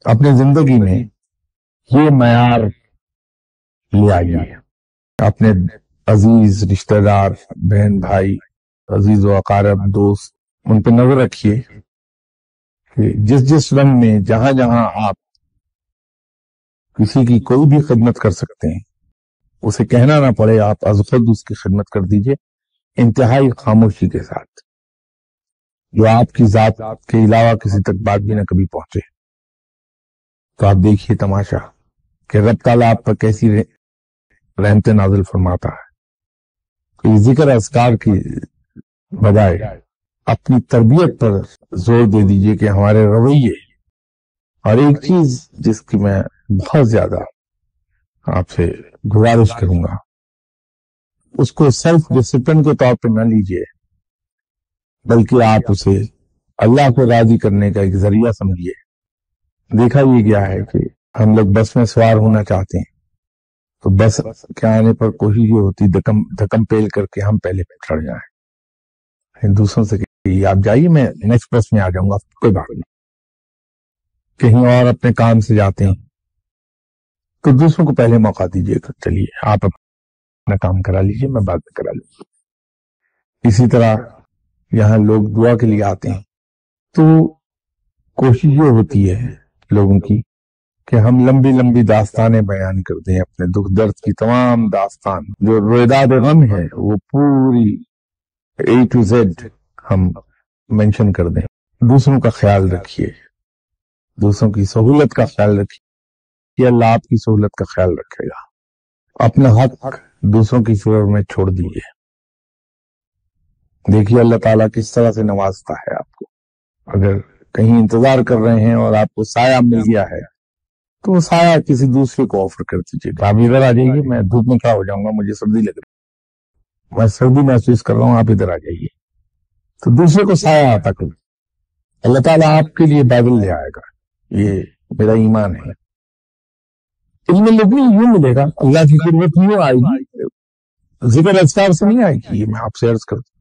اپنے زندگی میں یہ معیار لے آئیے. اپنے عزیز رشتہ دار، بہن بھائی، عزیز و اقارب، دوست، ان پہ نظر رکھیے کہ جس رنگ میں جہاں جہاں آپ کسی کی کوئی بھی خدمت کر سکتے ہیں، اسے کہنا نہ پڑے، آپ از خود اس کی خدمت کر دیجئے، انتہائی خاموشی کے ساتھ، جو آپ کی ذات کے علاوہ کسی تک بات بھی نہ کبھی پہنچے. تو آپ دیکھیے تماشا کہ رب تعالیٰ آپ پر کیسی رحمت نازل فرماتا ہے. کہ ذکر اذکار کی بجائے اپنی تربیت پر زور دے دیجئے کہ ہمارے رویے. اور ایک چیز جس کی میں بہت زیادہ آپ سے گزارش کروں گا، اس کو سیلف ڈسپلن کے طور پہ نہ لیجئے، بلکہ آپ اسے اللہ کو راضی کرنے کا ایک ذریعہ سمجھیے. دیکھا یہ گیا ہے کہ ہم لوگ بس میں سوار ہونا چاہتے ہیں تو بس کے آنے پر کوشش یہ ہوتی دھکم پیل کر کے ہم پہلے چڑھ جائیں. دوسروں سے کہ آپ جائیے، میں نیکسٹ بس میں آ جاؤں گا، کوئی بات نہیں. کہیں اور اپنے کام سے جاتے ہیں تو دوسروں کو پہلے موقع دیجیے کہ چلیے آپ اپنا کام کرا لیجیے، میں بعد میں کرا لوں گا. اسی طرح یہاں لوگ دعا کے لیے آتے ہیں تو کوشش یہ ہوتی ہے لوگوں کی کہ ہم لمبی لمبی داستانیں بیان کر دیں، اپنے دکھ درد کی تمام داستان، جو رویداد غم ہے وہ پوری A to Z ہم مینشن کر دیں. دوسروں کا خیال رکھیے، دوسروں کی سہولت کا خیال رکھیے کہ اللہ آپ کی سہولت کا خیال رکھے گا. اپنا حق دوسروں کی فیور میں چھوڑ دیجیے. دیکھیے اللہ تعالیٰ کس طرح سے نوازتا ہے آپ کو. اگر کہیں انتظار کر رہے ہیں اور آپ کو سایہ مل گیا ہے تو وہ سایہ کسی دوسرے کو آفر کر دیجیے. آپ ادھر آ جائیے، میں دھوپ میں کھڑا ہو جاؤں گا، مجھے سردی لگ رہی ہے، میں سردی محسوس کر رہا ہوں، آپ ادھر آ جائیے. تو دوسرے کو سایہ آتا کرو. اللہ تعالیٰ آپ کے لیے بادل لے آئے گا، یہ میرا ایمان ہے. علم لدنی یوں ملے گا، اللہ کی قربت یوں آئے گی، ذکر اذکار سے نہیں آئے گی. یہ میں آپ سے عرض کرتا ہوں.